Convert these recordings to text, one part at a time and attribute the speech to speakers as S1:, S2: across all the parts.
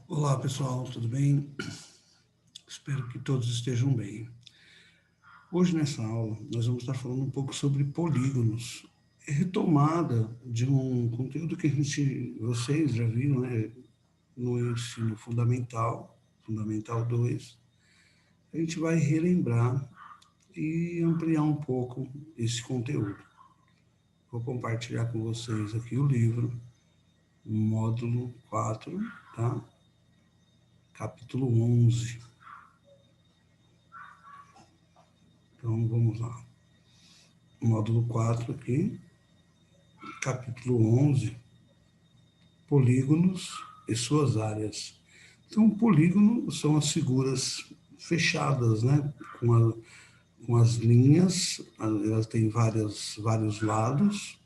S1: Olá pessoal, tudo bem? Espero que todos estejam bem. Hoje nessa aula nós vamos estar falando um pouco sobre polígonos. É retomada de um conteúdo que vocês já viram, né, no ensino fundamental, Fundamental 2. A gente vai relembrar e ampliar um pouco esse conteúdo. Vou compartilhar com vocês aqui o livro, módulo 4, tá? Capítulo 11. Então vamos lá. Módulo 4 aqui, capítulo 11, polígonos e suas áreas. Então, polígono são as figuras fechadas, né? Com as linhas, elas têm vários lados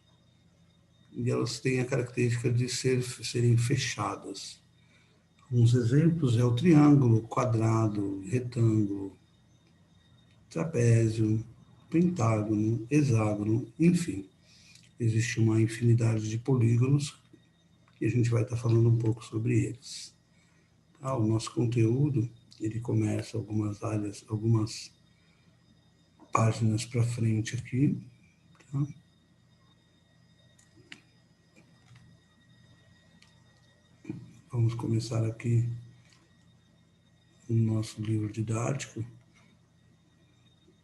S1: e elas têm a característica de serem fechadas. Alguns exemplos é o triângulo, quadrado, retângulo, trapézio, pentágono, hexágono, enfim. Existe uma infinidade de polígonos e a gente vai estar falando um pouco sobre eles. O nosso conteúdo, ele começa algumas páginas para frente aqui, tá? Vamos começar aqui no nosso livro didático,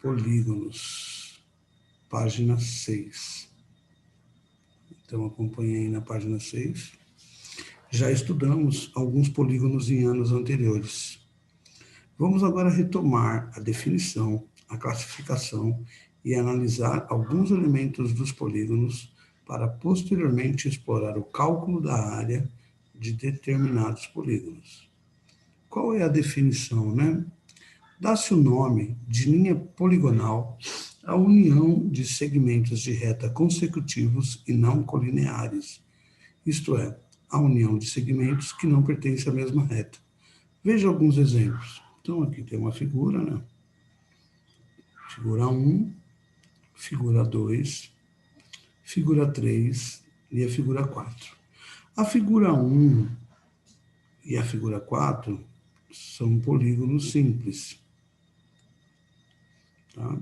S1: polígonos, página 6. Então, acompanhe aí na página 6. Já estudamos alguns polígonos em anos anteriores. Vamos agora retomar a definição, a classificação e analisar alguns elementos dos polígonos para posteriormente explorar o cálculo da área de determinados polígonos. Qual é a definição, né? Dá-se o nome de linha poligonal à união de segmentos de reta consecutivos e não colineares, isto é, a união de segmentos que não pertencem à mesma reta. Veja alguns exemplos. Então, aqui tem uma figura, né? Figura 1, figura 2, figura 3 e a figura 4. A figura 1 e a figura 4 são polígonos simples. Tá?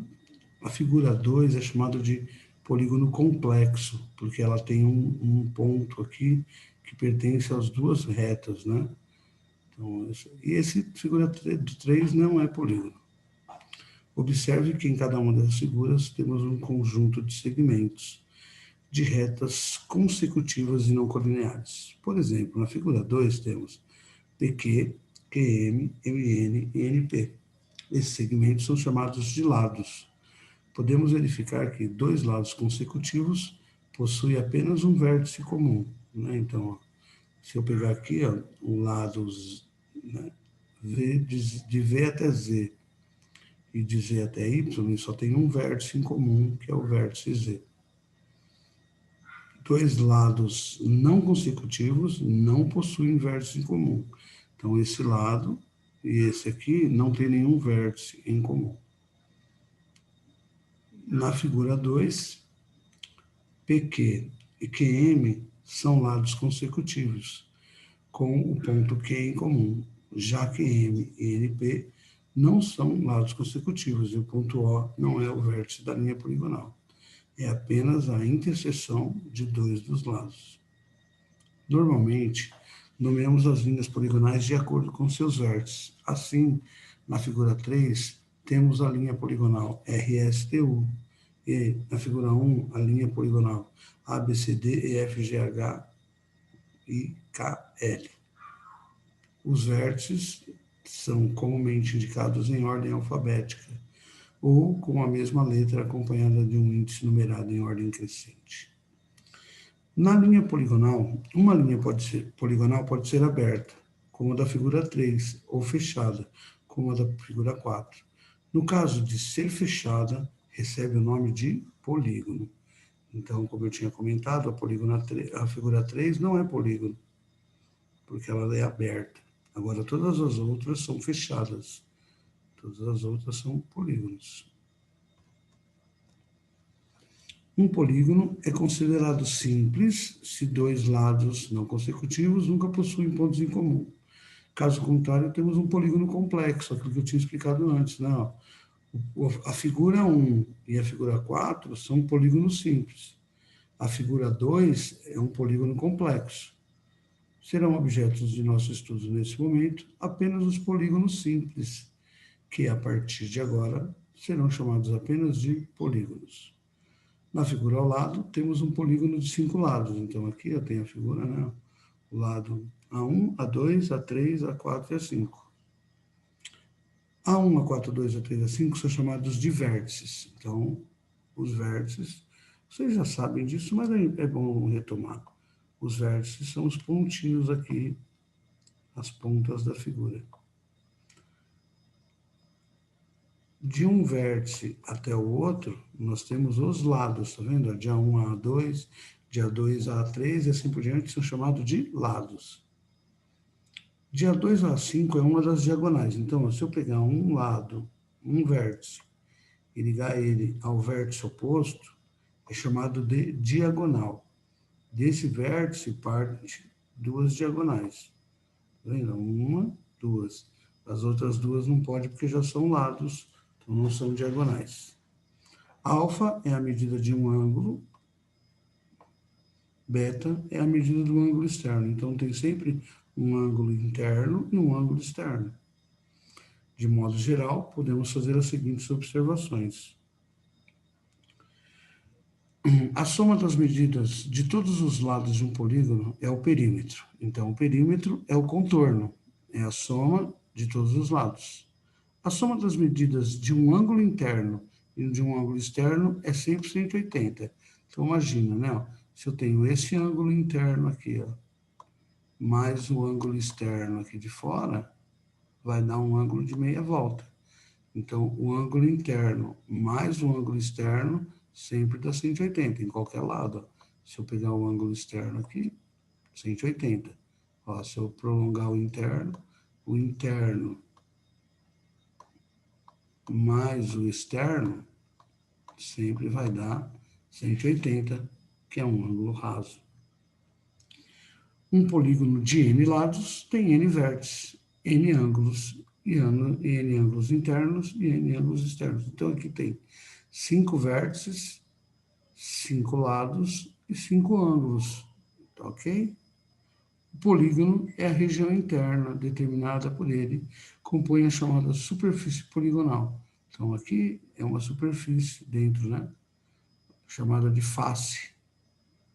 S1: A figura 2 é chamada de polígono complexo, porque ela tem um ponto aqui que pertence às duas retas, né? Então, esse figura 3 não é polígono. Observe que em cada uma das figuras temos um conjunto de segmentos de retas consecutivas e não colineares. Por exemplo, na figura 2 temos PQ, QM, MN e NP. Esses segmentos são chamados de lados. Podemos verificar que dois lados consecutivos possuem apenas um vértice comum, né? Então, ó, se eu pegar aqui, ó, o lado, né, de V até Z e de Z até Y, ele só tem um vértice em comum, que é o vértice Z. Dois lados não consecutivos não possuem vértice em comum. Então, esse lado e esse aqui não tem nenhum vértice em comum. Na figura 2, PQ e QM são lados consecutivos, com o ponto Q em comum, já que M e NP não são lados consecutivos e o ponto O não é o vértice da linha poligonal. É apenas a interseção de dois dos lados. Normalmente, nomeamos as linhas poligonais de acordo com seus vértices. Assim, na figura 3, temos a linha poligonal RSTU, e na figura 1, a linha poligonal ABCD, EFGH e KL. Os vértices são comumente indicados em ordem alfabética ou com a mesma letra acompanhada de um índice numerado em ordem crescente. Na linha poligonal, uma linha poligonal pode ser aberta, como a da figura 3, ou fechada, como a da figura 4. No caso de ser fechada, recebe o nome de polígono. Então, como eu tinha comentado, a figura 3 não é polígono, porque ela é aberta. Agora, todas as outras são fechadas. Todas as outras são polígonos. Um polígono é considerado simples se dois lados não consecutivos nunca possuem pontos em comum. Caso contrário, temos um polígono complexo, aquilo que eu tinha explicado antes, né? A figura 1 e a figura 4 são polígonos simples. A figura 2 é um polígono complexo. Serão objetos de nosso estudo nesse momento apenas os polígonos simples, que a partir de agora serão chamados apenas de polígonos. Na figura ao lado, temos um polígono de 5 lados. Então, aqui eu tenho a figura, né? O lado A1, A2, A3, A4 e A5. A1, A4, A2, A3, A5 são chamados de vértices. Então, os vértices, vocês já sabem disso, mas é bom retomar. Os vértices são os pontinhos aqui, as pontas da figura. De um vértice até o outro, nós temos os lados, tá vendo? De A1 a A2, de A2 a A3 e assim por diante, são chamados de lados. De A2 a A5 é uma das diagonais. Então, se eu pegar um lado, um vértice, e ligar ele ao vértice oposto, é chamado de diagonal. Desse vértice parte duas diagonais. Tá vendo? Uma, duas. As outras duas não pode porque já são lados, então não são diagonais. Alfa é a medida de um ângulo, beta é a medida do ângulo externo. Então tem sempre um ângulo interno e um ângulo externo. De modo geral, podemos fazer as seguintes observações. A soma das medidas de todos os lados de um polígono é o perímetro. Então, o perímetro é o contorno, é a soma de todos os lados. A soma das medidas de um ângulo interno e de um ângulo externo é sempre 180. Então, imagina, né? Se eu tenho esse ângulo interno aqui, ó, mais o ângulo externo aqui de fora, vai dar um ângulo de meia volta. Então, o ângulo interno mais o ângulo externo sempre dá 180, em qualquer lado. Se eu pegar o ângulo externo aqui, 180. Ó, se eu prolongar o interno mais o externo, sempre vai dar 180, que é um ângulo raso. Um polígono de n lados tem n vértices, n ângulos, e n ângulos internos e n ângulos externos. Então, aqui tem 5 vértices, 5 lados e 5 ângulos, tá ok? O polígono é a região interna determinada por ele, compõe a chamada superfície poligonal. Então, aqui é uma superfície dentro, né? Chamada de face.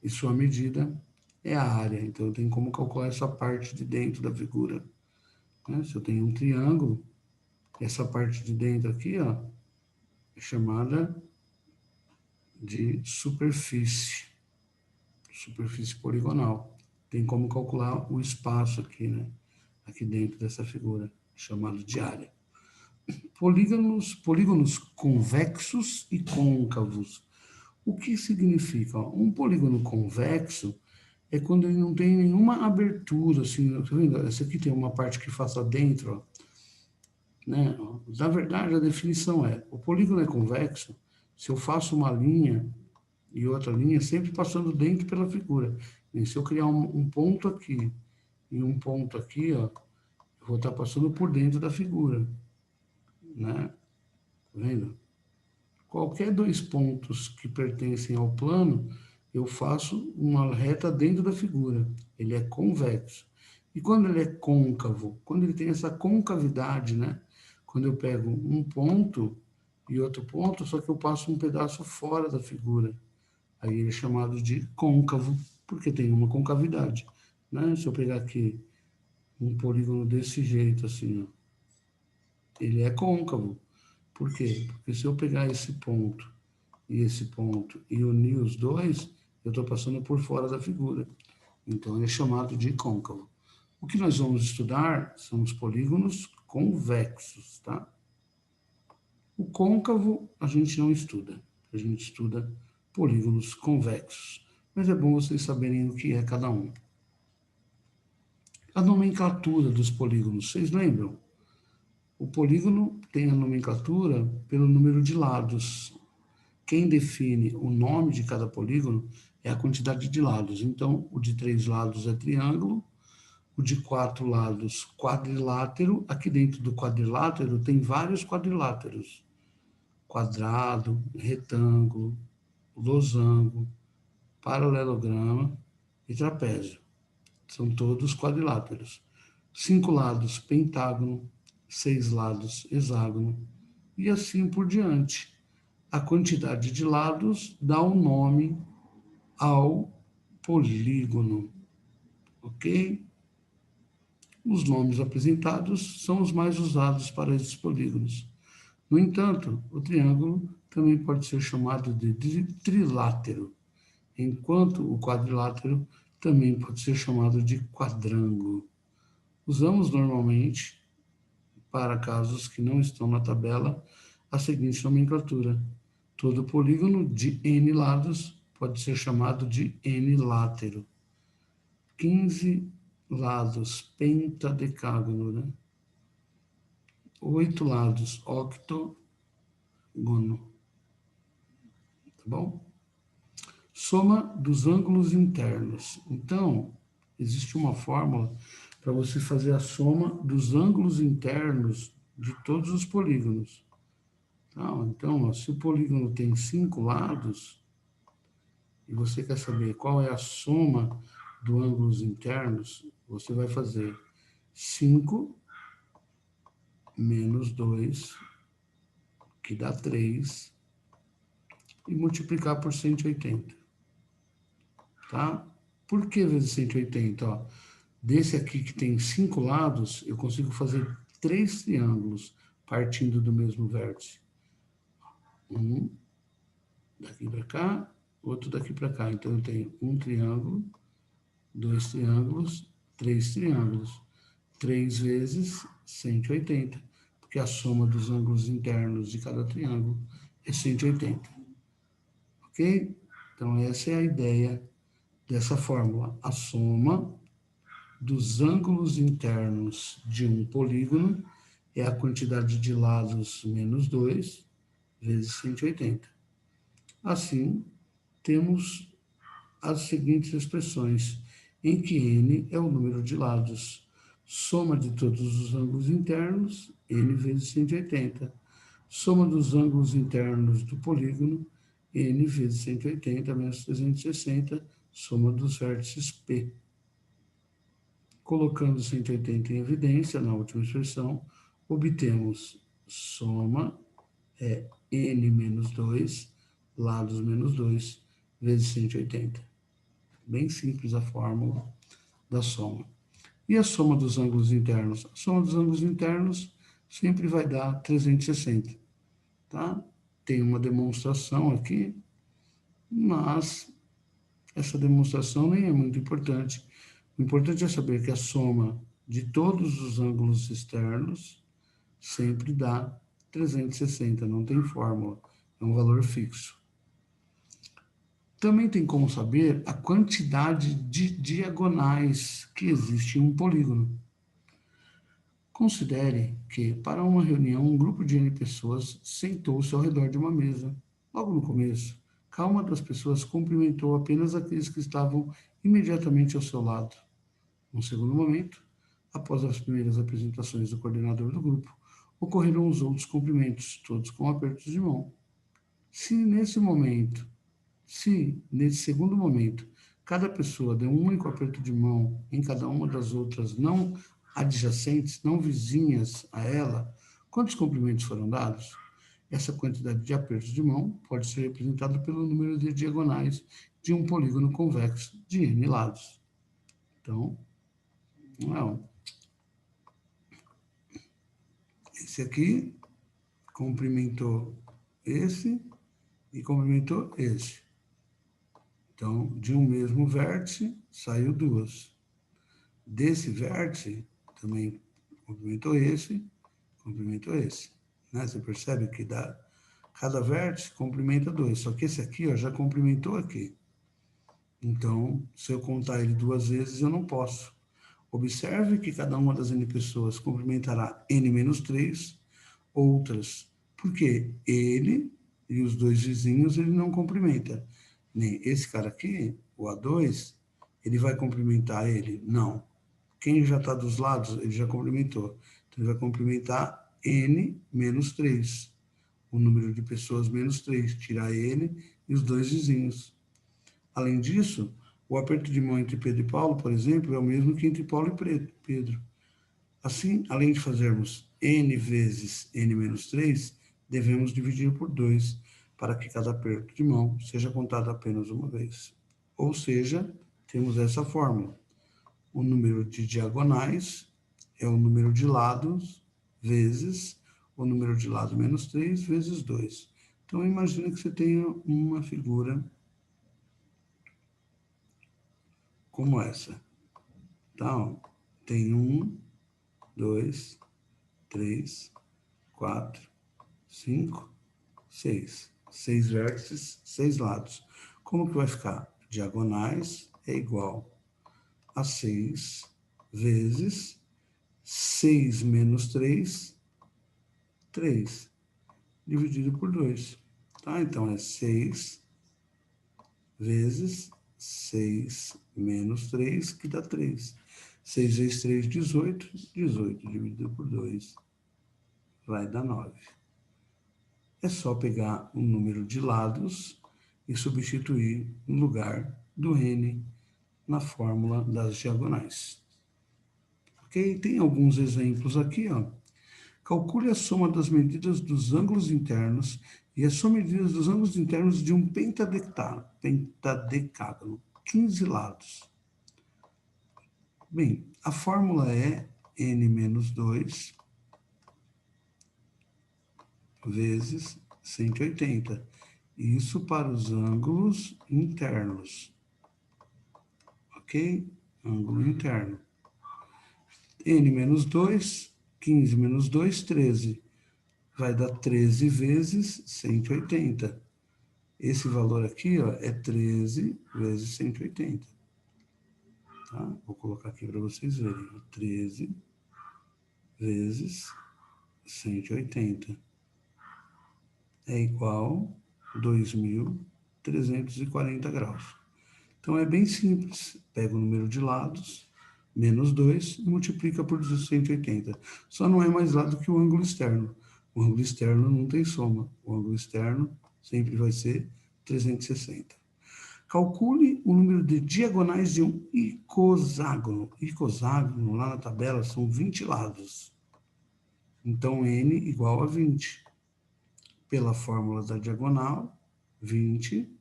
S1: E sua medida é a área. Então, eu tenho como calcular essa parte de dentro da figura. Né? Se eu tenho um triângulo, essa parte de dentro aqui, ó, é chamada de superfície poligonal. Tem como calcular o espaço aqui, né? Aqui dentro dessa figura, chamado de área. Polígonos convexos e côncavos. O que significa? Um polígono convexo é quando ele não tem nenhuma abertura, assim, tá vendo? Essa aqui tem uma parte que faça dentro, ó, né? Na verdade, a definição é, o polígono é convexo se eu faço uma linha e outra linha sempre passando dentro pela figura. E se eu criar um ponto aqui e um ponto aqui, ó, eu vou estar passando por dentro da figura, né? Tá vendo? Qualquer dois pontos que pertencem ao plano, eu faço uma reta dentro da figura. Ele é convexo. E quando ele é côncavo? Quando ele tem essa concavidade, né? Quando eu pego um ponto e outro ponto, só que eu passo um pedaço fora da figura. Aí ele é chamado de côncavo, porque tem uma concavidade, né? Se eu pegar aqui um polígono desse jeito, assim, ó, ele é côncavo. Por quê? Porque se eu pegar esse ponto e unir os dois, eu estou passando por fora da figura. Então, ele é chamado de côncavo. O que nós vamos estudar são os polígonos convexos, tá? O côncavo a gente não estuda. A gente estuda polígonos convexos. Mas é bom vocês saberem o que é cada um. A nomenclatura dos polígonos, vocês lembram? O polígono tem a nomenclatura pelo número de lados. Quem define o nome de cada polígono é a quantidade de lados. Então, o de 3 lados é triângulo, o de 4 lados quadrilátero. Aqui dentro do quadrilátero tem vários quadriláteros. Quadrado, retângulo, losango, paralelograma e trapézio. São todos quadriláteros. 5 lados, pentágono, 6 lados, hexágono, e assim por diante. A quantidade de lados dá um nome ao polígono, ok? Os nomes apresentados são os mais usados para esses polígonos. No entanto, o triângulo também pode ser chamado de trilátero, enquanto o quadrilátero também pode ser chamado de quadrângulo. Usamos normalmente, para casos que não estão na tabela, a seguinte nomenclatura: todo polígono de n lados pode ser chamado de n-látero. 15 lados, pentadecágono, né? 8 lados, octógono. Tá bom? Soma dos ângulos internos. Então, existe uma fórmula para você fazer a soma dos ângulos internos de todos os polígonos. Então, ó, se o polígono tem 5 lados, e você quer saber qual é a soma dos ângulos internos, você vai fazer 5 menos 2, que dá 3, e multiplicar por 180. Tá? Por que vezes 180? Ó, desse aqui que tem 5 lados, eu consigo fazer 3 triângulos partindo do mesmo vértice. Um daqui para cá, outro daqui para cá. Então, eu tenho um triângulo, 2 triângulos, 3 triângulos. 3 vezes 180, porque a soma dos ângulos internos de cada triângulo é 180. Ok? Então, essa é a ideia dessa fórmula. A soma dos ângulos internos de um polígono é a quantidade de lados menos 2 vezes 180. Assim, temos as seguintes expressões, em que n é o número de lados. Soma de todos os ângulos internos, n vezes 180. Soma dos ângulos internos do polígono, n vezes 180 menos 360, soma dos vértices P. Colocando 180 em evidência, na última expressão, obtemos soma n menos 2, lados menos 2, vezes 180. Bem simples a fórmula da soma. E a soma dos ângulos internos? A soma dos ângulos internos sempre vai dar 360, tá? Tem uma demonstração aqui, mas essa demonstração nem é muito importante. O importante é saber que a soma de todos os ângulos externos sempre dá 360, não tem fórmula, é um valor fixo. Também tem como saber a quantidade de diagonais que existe em um polígono. Considere que, para uma reunião, um grupo de N pessoas sentou-se ao redor de uma mesa. Logo no começo, cada uma das pessoas cumprimentou apenas aqueles que estavam imediatamente ao seu lado. Num segundo momento, após as primeiras apresentações do coordenador do grupo, ocorreram os outros cumprimentos, todos com apertos de mão. Se nesse segundo momento, cada pessoa deu um único aperto de mão em cada uma das outras não adjacentes, não vizinhas a ela, quantos cumprimentos foram dados? Essa quantidade de apertos de mão pode ser representada pelo número de diagonais de um polígono convexo de n lados. Então, não. Esse aqui cumprimentou esse e cumprimentou esse. Então, de um mesmo vértice, saiu duas. Desse vértice, também cumprimentou esse. Né? Você percebe que cada vértice cumprimenta dois. Só que esse aqui ó, já cumprimentou aqui. Então, se eu contar ele duas vezes, eu não posso. Observe que cada uma das N pessoas cumprimentará N menos 3 outras. Porque ele e os dois vizinhos, ele não cumprimenta. Nem esse cara aqui, o A2, ele vai cumprimentar ele? Não. Quem já está dos lados, ele já complementou. Então, ele vai complementar N menos 3. O número de pessoas menos 3. Tirar N e os dois vizinhos. Além disso, o aperto de mão entre Pedro e Paulo, por exemplo, é o mesmo que entre Paulo e Pedro. Assim, além de fazermos N vezes N menos 3, devemos dividir por 2, para que cada aperto de mão seja contado apenas uma vez. Ou seja, temos essa fórmula. O número de diagonais é o número de lados vezes o número de lado menos 3 vezes 2. Então, imagina que você tenha uma figura como essa. Então, tem 1, 2, 3, 4, 5, 6. 6 vértices, 6 lados. Como que vai ficar? Diagonais é igual a 6 vezes 6 menos 3, 3, dividido por 2. Tá? Então, é 6 vezes 6 menos 3, que dá 3. 6 vezes 3, 18. 18 dividido por 2 vai dar 9. É só pegar o número de lados e substituir no lugar do N na fórmula das diagonais. Ok? Tem alguns exemplos aqui, ó. Calcule a soma das medidas dos ângulos internos e a soma de medidas dos ângulos internos de um pentadecágono, 15 lados. Bem, a fórmula é N menos 2 vezes 180. Isso para os ângulos internos. Ok? Ângulo interno. N menos 2, 15 menos 2, 13. Vai dar 13 vezes 180. Esse valor aqui, ó, é 13 vezes 180. Tá? Vou colocar aqui para vocês verem. 13 vezes 180 é igual a 2.340 graus. Então, é bem simples. Pega o número de lados, menos 2, e multiplica por 180. Só não é mais lado que o ângulo externo. O ângulo externo não tem soma. O ângulo externo sempre vai ser 360. Calcule o número de diagonais de um icoságono. Icoságono, lá na tabela, são 20 lados. Então, N igual a 20. Pela fórmula da diagonal, 20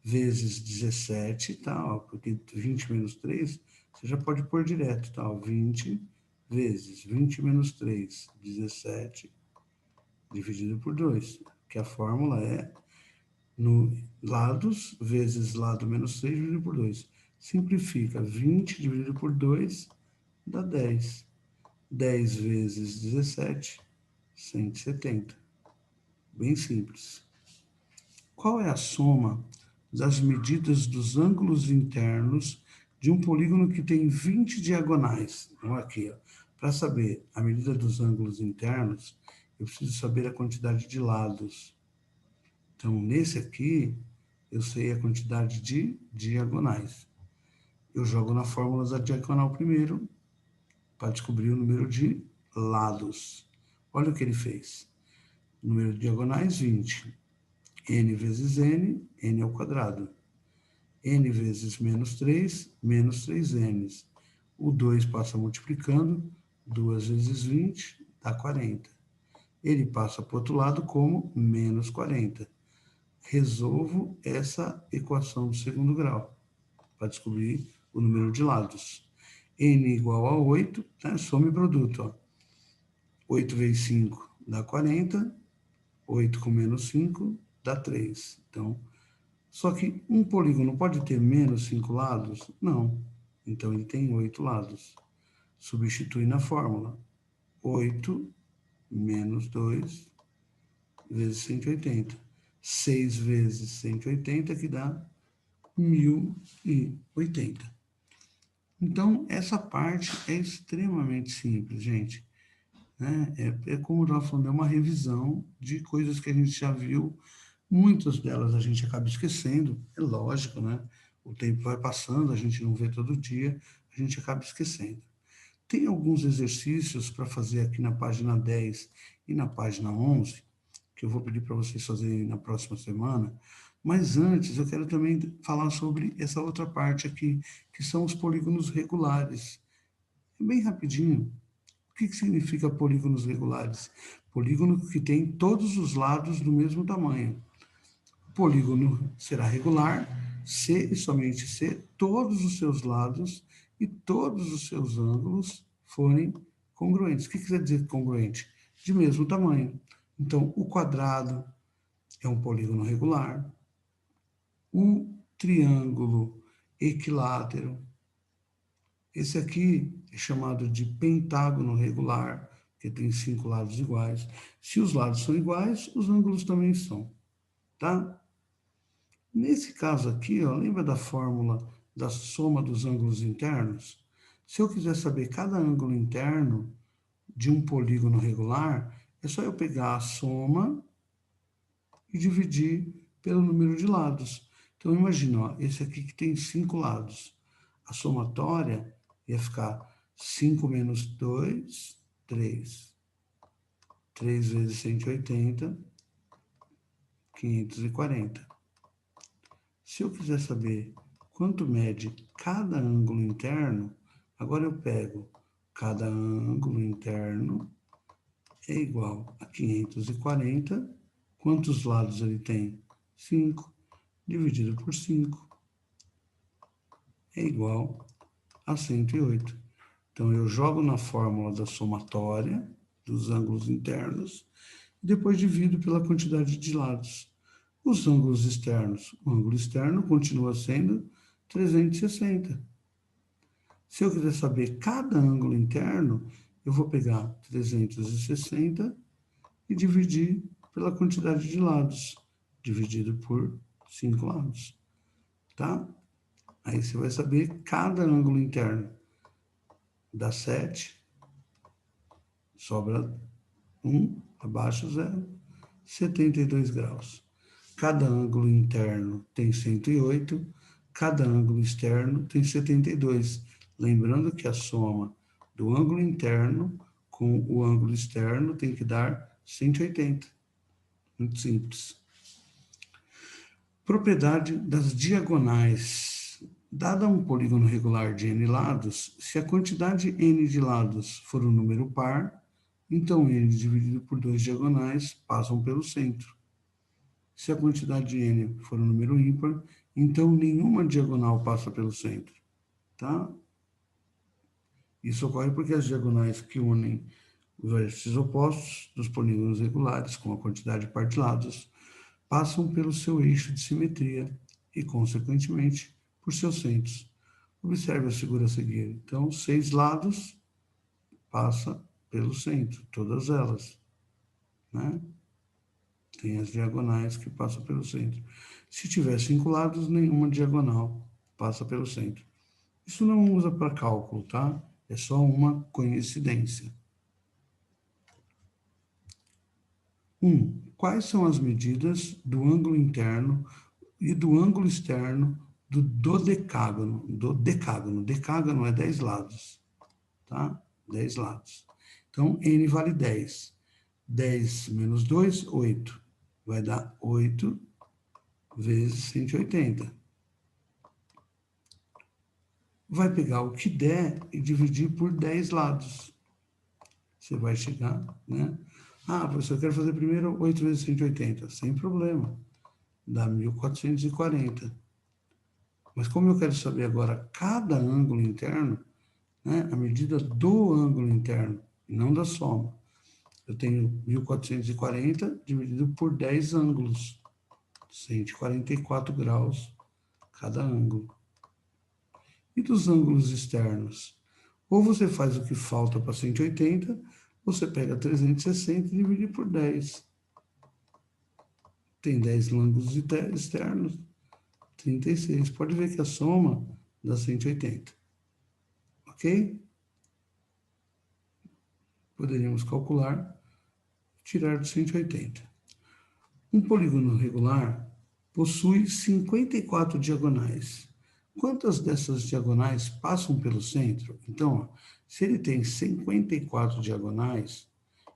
S1: vezes 17, tá? Ó, porque 20 menos 3, você já pode pôr direto, tá? Ó, 20 vezes 20 menos 3, 17, dividido por 2, que a fórmula é no lados vezes lado menos 3 dividido por 2. Simplifica, 20 dividido por 2 dá 10. 10 vezes 17, 170. Bem simples. Qual é a soma das medidas dos ângulos internos de um polígono que tem 20 diagonais? Então, aqui, para saber a medida dos ângulos internos, eu preciso saber a quantidade de lados. Então, nesse aqui, eu sei a quantidade de diagonais. Eu jogo na fórmula da diagonal primeiro, para descobrir o número de lados. Olha o que ele fez. Número de diagonais, 20. N vezes N, N ao quadrado. N vezes menos 3, menos 3N. O 2 passa multiplicando, 2 vezes 20, dá 40. Ele passa para o outro lado como menos 40. Resolvo essa equação do segundo grau, para descobrir o número de lados. N igual a 8, tá? Soma e produto. Ó. 8 vezes 5 dá 40, 8 com menos 5 dá 3. Então, só que um polígono pode ter menos 5 lados? Não. Então, ele tem 8 lados. Substitui na fórmula. 8 menos 2 vezes 180. 6 vezes 180, que dá 1080. Então, essa parte é extremamente simples, gente. Né? Como eu estava falando, é uma revisão de coisas que a gente já viu. Muitas delas a gente acaba esquecendo, é lógico, né? O tempo vai passando, a gente não vê todo dia, a gente acaba esquecendo. Tem alguns exercícios para fazer aqui na página 10 e na página 11, que eu vou pedir para vocês fazerem na próxima semana, mas antes eu quero também falar sobre essa outra parte aqui, que são os polígonos regulares. Bem rapidinho, o que significa polígonos regulares? Polígono que tem todos os lados do mesmo tamanho. O polígono será regular se e somente se todos os seus lados e todos os seus ângulos forem congruentes. O que quer dizer congruente? De mesmo tamanho. Então, o quadrado é um polígono regular, o triângulo equilátero, esse aqui é chamado de pentágono regular, porque tem 5 lados iguais. Se os lados são iguais, os ângulos também são, tá? Nesse caso aqui, ó, lembra da fórmula da soma dos ângulos internos? Se eu quiser saber cada ângulo interno de um polígono regular, é só eu pegar a soma e dividir pelo número de lados. Então, imagina, ó, esse aqui que tem 5 lados. A somatória ia ficar 5 menos 2, 3. 3 vezes 180, 540. Se eu quiser saber quanto mede cada ângulo interno, agora eu pego cada ângulo interno é igual a 540. Quantos lados ele tem? 5. Dividido por 5 é igual a 108. Então, eu jogo na fórmula da somatória dos ângulos internos e depois divido pela quantidade de lados. Os ângulos externos, o ângulo externo continua sendo 360. Se eu quiser saber cada ângulo interno, eu vou pegar 360 e dividir pela quantidade de lados, dividido por 5 lados, tá? Aí você vai saber cada ângulo interno. Dá 7, sobra 1, abaixo 0, 72 graus. Cada ângulo interno tem 108, cada ângulo externo tem 72. Lembrando que a soma do ângulo interno com o ângulo externo tem que dar 180. Muito simples. Propriedade das diagonais. Dada um polígono regular de n lados, se a quantidade n de lados for um número par, então n dividido por 2 diagonais passam pelo centro. Se a quantidade de n for um número ímpar, então nenhuma diagonal passa pelo centro, tá? Isso ocorre porque as diagonais que unem os vértices opostos dos polígonos regulares com a quantidade par de lados passam pelo seu eixo de simetria e, consequentemente, por seus centros. Observe a figura a seguir. Então, 6 lados passa pelo centro, todas elas, né? Tem as diagonais que passam pelo centro. Se tiver 5 lados, nenhuma diagonal passa pelo centro. Isso não usa para cálculo, tá? É só uma coincidência. 1. Quais são as medidas do ângulo interno e do ângulo externo do dodecágono? Decágono é 10 lados, tá? 10 lados. Então, n vale 10. 10 menos 2, 8. Vai dar 8 vezes 180. Vai pegar o que der e dividir por 10 lados. Você vai chegar, né? Ah, professor, eu quero fazer primeiro 8 vezes 180. Sem problema. Dá 1440. Mas como eu quero saber agora cada ângulo interno, né, a medida do ângulo interno, e não da soma, eu tenho 1440 dividido por 10 ângulos, 144 graus cada ângulo. E dos ângulos externos? Ou você faz o que falta para 180, ou você pega 360 e divide por 10. Tem 10 ângulos externos, 36. Pode ver que a soma dá 180. Ok? Poderíamos calcular, tirar de 180. Um polígono regular possui 54 diagonais. Quantas dessas diagonais passam pelo centro? Então, ó, se ele tem 54 diagonais,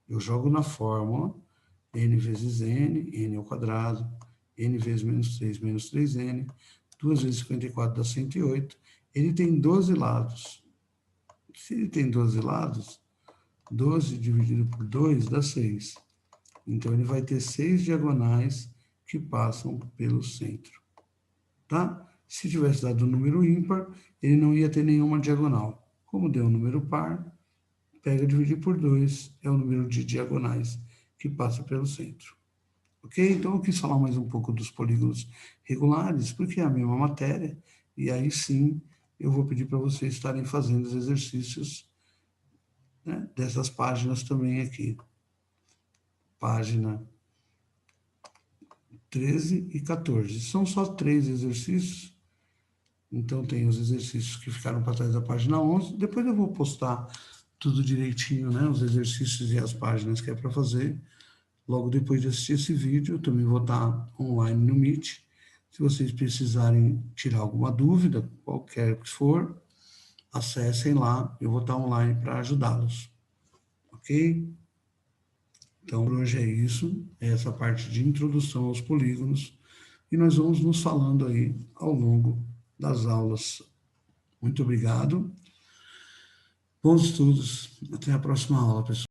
S1: eu jogo na fórmula n vezes n ao quadrado, n vezes menos 3n, 2 vezes 54 dá 108. Ele tem 12 lados. Se ele tem 12 lados, 12 dividido por 2 dá 6. Então, ele vai ter 6 diagonais que passam pelo centro. Tá? Se tivesse dado um número ímpar, ele não ia ter nenhuma diagonal. Como deu um número par, pega e divide por 2, é o número de diagonais que passa pelo centro. Ok? Então, eu quis falar mais um pouco dos polígonos regulares, porque é a mesma matéria, e aí sim eu vou pedir para vocês estarem fazendo os exercícios, né, dessas páginas também aqui. Página 13 e 14. São só 3 exercícios, então tem os exercícios que ficaram para trás da página 11. Depois eu vou postar tudo direitinho, né, os exercícios e as páginas que é para fazer. Logo depois de assistir esse vídeo, eu também vou estar online no Meet. Se vocês precisarem tirar alguma dúvida, qualquer que for, acessem lá, eu vou estar online para ajudá-los. Ok? Então, por hoje é isso, é essa parte de introdução aos polígonos, e nós vamos nos falando aí ao longo das aulas. Muito obrigado. Bons estudos. Até a próxima aula, pessoal.